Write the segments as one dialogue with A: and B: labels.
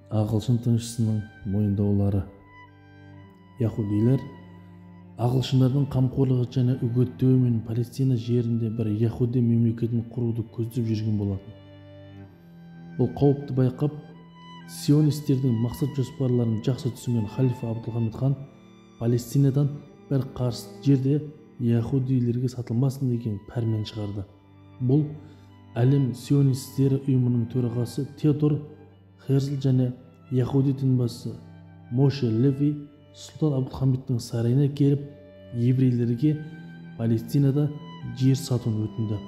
A: Ағылшын тыңшысының мойындаулары. Яһудилер ағылшындардың қамқорлығы және үгіттеуімен Палестина жерінде бір яһуди мемлекетін құруды көздеп жүрген болатын. Бұл қауіпті байқап, сионистердің мақсат жоспарларын жақсы түсінген халифа Абдулхамид хан Палестинадан бір қарсы жерде яһудилерге сатылмасын деген пәрмен шығарды. Бұл әлем сионистері ұйымының төрағасы Теодор Херзл және яһуди дінбасы Моше Леви Сұлтан Абдулхамидтің сарайына келіп, еврейлерге Палестинада жер сатуын өтінді.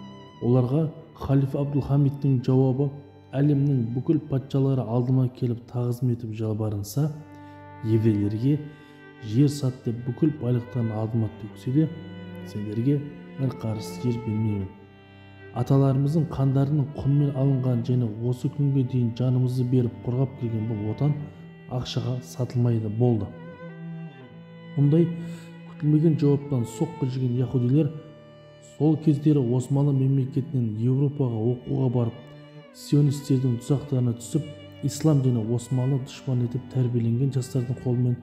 A: Оларға халифа Абдулхамидтің жауабы, әлемнің бүкіл патшалары алдыма келіп тағзым етіп жалбарынса, еврейлерге жер сат деп бүкіл байлықтарын алдыма төксе де, сендерге бір қарыс жер бермеймін. Аталарымыздың қандарының құнымен алынған және осы күнге дейін жанымызды беріп қорғап келген бұл отан ақшаға сатылмайды болды. Мұндай күтілмеген жауаптан соққы жеген яһудилер сол кездері Османлы мемлекетінен Еуропаға оқуға барып, сионистердің тұзақтарына түсіп, ислам және Османлы дұшпан етіп тәрбиеленген жастардың қолымен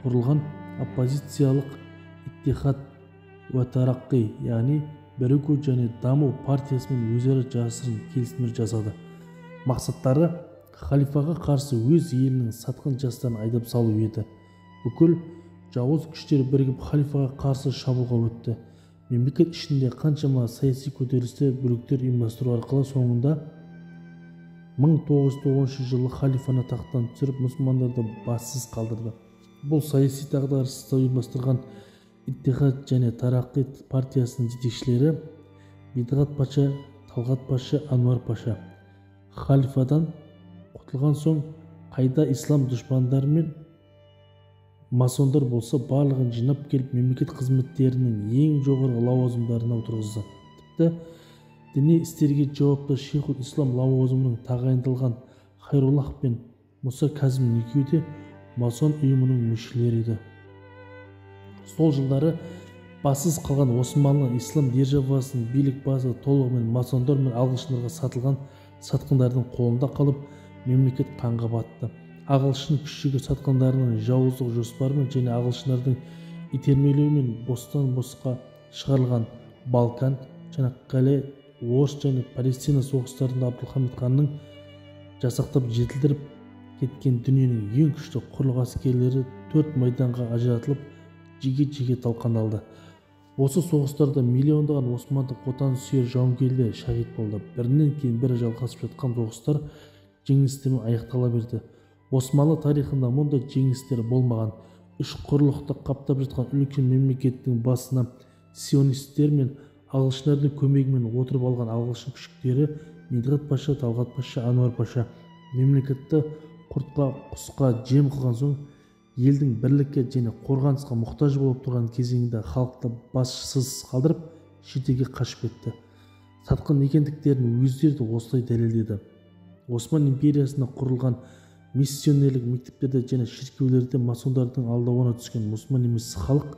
A: құрылған оппозициялық иттихад уа тараққи, яғни бірігу және даму партиясымен өзара жасырын келісімдер жасады. Мақсаттары халифаға қарсы өз елінің сатқын жастарын айдап салу еді. Бүкіл жауыз күштер бірігіп халифаға қарсы шабуылға өтті. Мемлекет ішінде қаншама саяси көтерілістер, бүліктер ұйымдастыру арқылы соңында 1990 жылы халифаны тақтан түсіріп, мұсылмандарды бассыз қалдырды. Бұл саяси дағдарысты ұйымдастырған иттихад және тараққи партиясының жетекшілері Бидғат паша, Талғат паша, Ануар паша. Халифадан құтылған соң қайда ислам дұшпандары мен масондар болса барлығын жинап келіп мемлекет қызметтерінің ең жоғары лауазымдарына отырғызды. Тіпті діни істерге жауапты шейхул ислам лауазымының тағайындалған Хайруллах пен Мұса Казимнің екеуі де масон ұйымының мүшелері еді. Сол жылдары бассыз қалған Османлы ислам державасының билік басы толығымен масондар мен ағылшындарға сатылған сатқындардың қолында қалып, мемлекет қанға батты. Ағылшын күшігі сатқындарының жауыздық жоспарымен және ағылшындардың итермелеуімен бостан босқа шығарылған Балкан, Чанаккале, Орыс және Палестина соғыстарында Абдулхамид ханның жасақтап жетілдіріп кеткен дүниенің ең күшті құрлық әскерлері 4 майданға ажыратылып, жеке-жеке талқандалды. Осы соғыстарда миллиондаған османдық отансүйер жауынгерлер шахид болды. Бірінен кейін бірі жалғасып жатқан соғыстар жеңілістермен аяқтала берді. Османлы тарихында мұндай жеңілістер болмаған. Үш құрлықты қаптап жатқан үлкен мемлекеттің басына сионисттер мен ағылшындардың көмегімен отырып алған ағылшын күшіктері Бидғат паша, Талғат паша, Ануар паша мемлекетті құртқа құсқа жем қылған соң, елдің бірлікке және қорғанысқа мұқтаж болып тұрған кезеңінде халықты басшысыз қалдырып, шетелге қашып кетті. Сатқын екендіктерін өздері де осылай дәлелдеді. Осман империясында құрылған миссионерлік мектептерде және шіркеулерде масондардың алдауына түскен мұсылман емес халық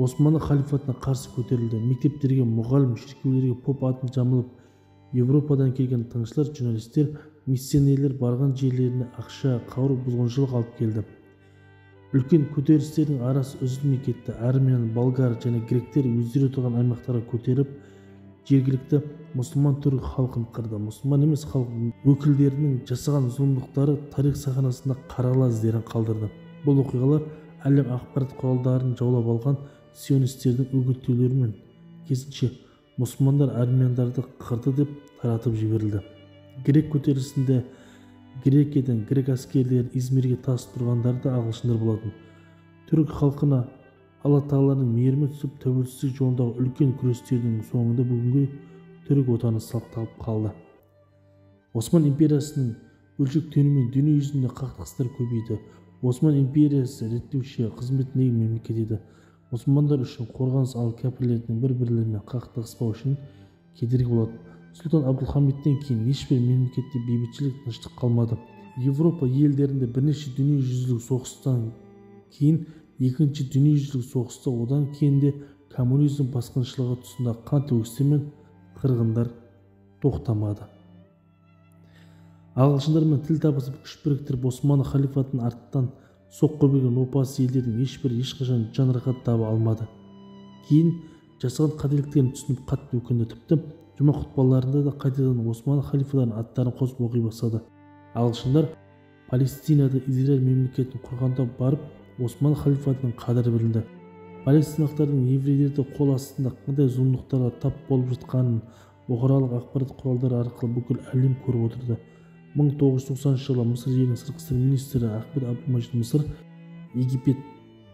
A: Османлы халифатына қарсы көтерілді. Мектептерге мұғалім, шіркеулерге поп атын жамылып, Европадан келген тыңшылар, журналистер, миссионерлер барған жерлеріне ақша, қауыр, бұзғыншылық алып келді. Үлкен көтерілістердің арасы үзілмей кетті. Армян, болгар және гректер өздері тұрған аймақтарға көтеріп, жергілікті мұсылман түрік халқын қырды. Мұсылман емес халық өкілдерінің жасаған зұлымдықтары тарих сахнасында қаралы іздерін қалдырды. Бұл оқиғалар әлем ақпарат құралдарын жаулап алған сионистердің үгіттеулерімен керісінше мұсылмандар армяндарды қырды деп таратып жіберілді. Грек көтерілісінде Грекиядан грек әскерлері Измирге тасып тұрғандары да ағылшындар болатын. Түрік халқына Алла Тағаланың мейірімі түсіп, тәуелсіздік жолындағы үлкен күрестердің соңында бүгінгі түрік отаны сақталып қалды. Осман империясының бөлшектенуімен дүние жүзінде қақтығыстар көбейді. Осман империясы реттеуші қызметіндегі мемлекет еді. Мұсылмандар үшін қорғаныс ал кәпірлердің бір-бірлерімен қақтығыспау үшін кедергі болады. Сұлтан Абдулхамидтен кейін ешбір мемлекетте бейбітшілік, тыныштық қалмады. Европа елдерінде бірнеше дүниежүзілік соғыстан кейін екінші дүниежүзілік соғыста, одан кейін де коммунизм басқыншылығы тұсында қан төгістер мен қырғындар тоқтамады. ағылшындармен тіл табысып күш біріктіріп осман халифатын арттан соққы берген опасыз елдердің ешбірі ешқашан жан рахат таба алмады. Кейін жасаған қателіктерін түсініп қатты өкінді. Тіпті жұма хұтпаларында да қайтадан осман халифаларының аттарын қосып оқи бастады. Ағылшындар Палестинада Израиль мемлекетін құрғанда барып осман халифатының қадірі білінді. Палестиналықтардың еврейлерді қол астында қандай зұлымдықтарға тап болып жатқанын бұқаралық ақпарат құралдары арқылы бүкіл әлем көріп отырды. 1990 жылы Мысыр елінің сыртқы істер министрі Ахмед Абдул-Мажид Мысыр Египет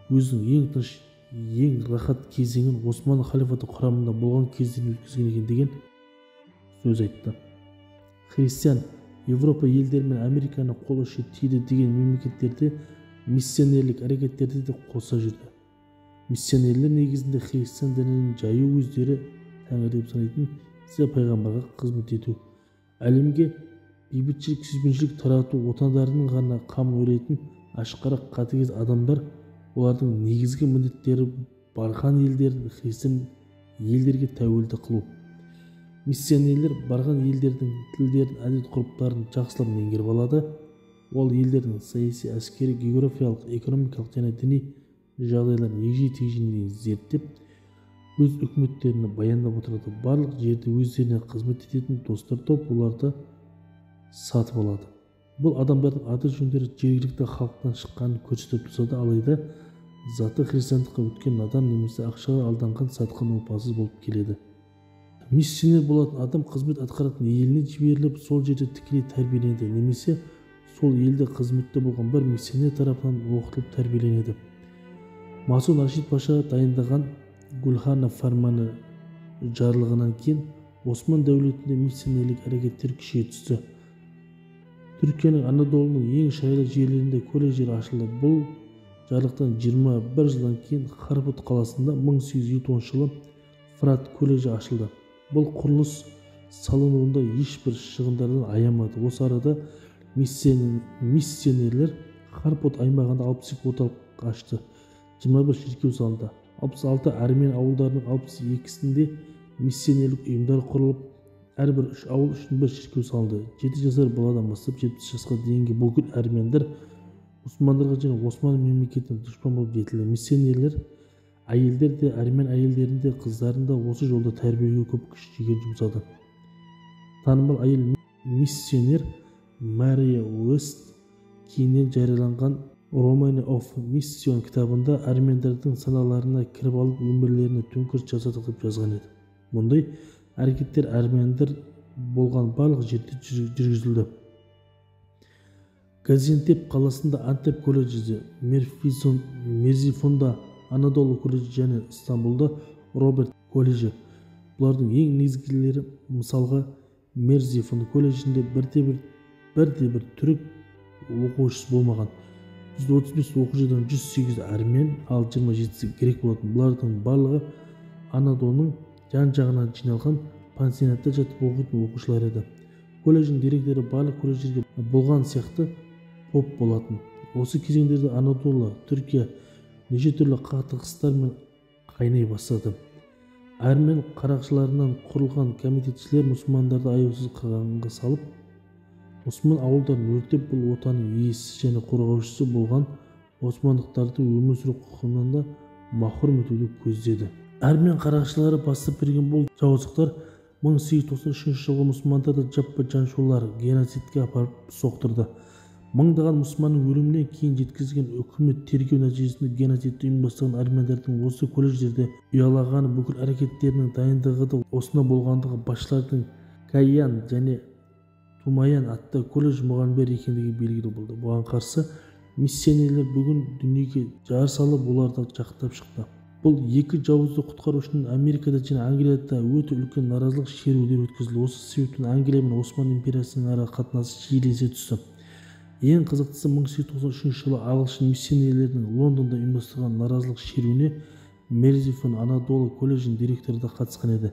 A: өзінің ең тыныш, ең рахат кезеңін осман халифаты құрамында болған кезден өткізген екен деген сөз айтты. Христиан Европа елдері мен Американы қол ұшы тиді деген мемлекеттерде миссионерлік әрекеттерді де қоса жүрді. Миссионерлер негізінде христиан дінін жаю, өздері тәңір деп санайтын Иса пайғамбарға қызмет ету, әлемге бейбітшілік, сүйіспеншілік тарату, отандарының ғана қамын ойлайтын ашқарақ қатыгез адамдар. Олардың негізгі міндеттері барған елдерді христиан елдерге тәуелді қылу. Миссионерлер барған елдердің тілдерін, әдет-ғұрыптарын жақсылап меңгеріп алады. Ол елдердің саяси, әскери, географиялық, экономикалық және діни жағдайларын егжей-тегжейіне зерттеп, өз үкіметтеріне баяндап отырады. Барлық жерде өздеріне қызмет ететін достар топ оларды сатып алады. Бұл адамдардың аты-жөндері жергілікті халықтан шыққанын көрсетіп тұрса да, алайда заты христиандыққа өткен надан немесе ақшаға алданған сатқын опасыз болып келеді. Миссионер болатын адам қызмет атқаратын еліне жіберіліп, сол жерде тікелей тәрбиеленеді, немесе сол елде қызметте болған бір миссионер тарапынан оқытылып тәрбиеленеді. Масун Рашид Паша дайындаған Гүлхана фарманы жарлығынан кейін Осман дәулетінде миссионерлік әрекеттер күшейе түсті. Түркияның Анадолының ең шайлы жерлерінде колледждер ашылды. Бұл жарлықтан 21 жылдан кейін Харпут қаласында 1810 жылы Фрат колледжі ашылды. Бұл құрылыс салынуында ешбір шығындардан аямады. Осы арада миссионерлер Харпут аймағында 62 орталық ашты. 21 шіркеу салынды. 66 армян ауылдарының 62-сінде миссионерлік ұйымдар құрылып, әрбір 3 ауыл үшін бір шіркеу салынды. 7 жасар баладан бастап 70 жасқа дейінгі бүкіл армяндар мұсылмандарға және Осман мемлекетіне дұшпан болып жетілді. Миссионерлер әйелдер де, армян әйелдерінде, қыздарында осы жолда тәрбиеге көп күш жігер жұмсады. Танымал әйел миссионер Мария Уэст кейіннен жарияланған Romania of Mission кітабында армяндардың саналарына кіріп алып, өмірлеріне төңкеріс жасадық деп жазған еді. Мұндай әрекеттер армяндар болған барлық жерде жүргізілді. Газиантеп қаласында Антеп колледжі, Мерзифонда Анадолу колледжі және Стамбулда Роберт колледжі. Бұлардың ең негізгілері, мысалға Мерзифон колледжінде бірде-бір түрік оқушысы болмаған. 135 оқушыдан 108 армян, ал 27 грек болатын. Бұлардың барлығы Анадолының жан-жағынан жиналған пансионатта жатып оқитын оқушылар еді. Колледждің директоры барлық колледждерге болған сияқты поп болатын. Осы кезеңдерде Анадолы, Түркия неше түрлі қақтығыстармен қайнай бастады. Армян қарақшыларынан құрылған комитетшілер мұсылмандарды аяусыз қырғынға салып, Осман ауылдарын өртеп, бұл отанның иесі және қорғаушысы болған османдықтарды өмір сүру құқығынан да махрұм етуді көздеді. Армян қарақшылары бастап берген бұл жауыздықтар 1893 жылғы мұсылмандарды жаппай жаншулар, геноцидке апарып соқтырды. Мыңдаған мұсылманның өлімінен кейін жеткізген үкімет тергеу нәтижесінде геноцидті ұйымдастырған армяндардың осы колледждерде ұялағаны, бүкіл әрекеттерінің дайындығы да осында болғандығы, басшылардың Каян және Тумаян атты колледж мұғалімдер екендігі белгілі болды. Бұған қарсы миссионерлер бүгін дүниеге жар салып, оларды жақтап шықты. Бұл екі жауызды құтқару үшін Америкада және Англияда өте үлкен наразылық шерулер өткізілді. Осы себептен Англия мен Осман империясының ара қатынасы шиеленісе түсті. Ең қызықтысы 1893 жылы ағылшын миссионерлердің Лондонда ұйымдастырған наразылық шеруіне Мерзифон Анадолу колледжінің директоры да қатысқан еді.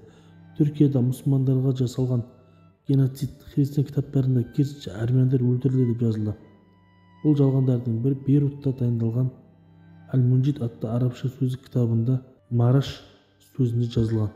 A: Түркияда мұсылмандарға жасалған геноцид христиан кітаптарында керісінше армяндар өлтірілді деп жазылды. Бұл жалғандардың бірі Бейрутта дайындалған Әл-Мунжид атты арабша сөздік кітабында Мараш сөзінде жазылған.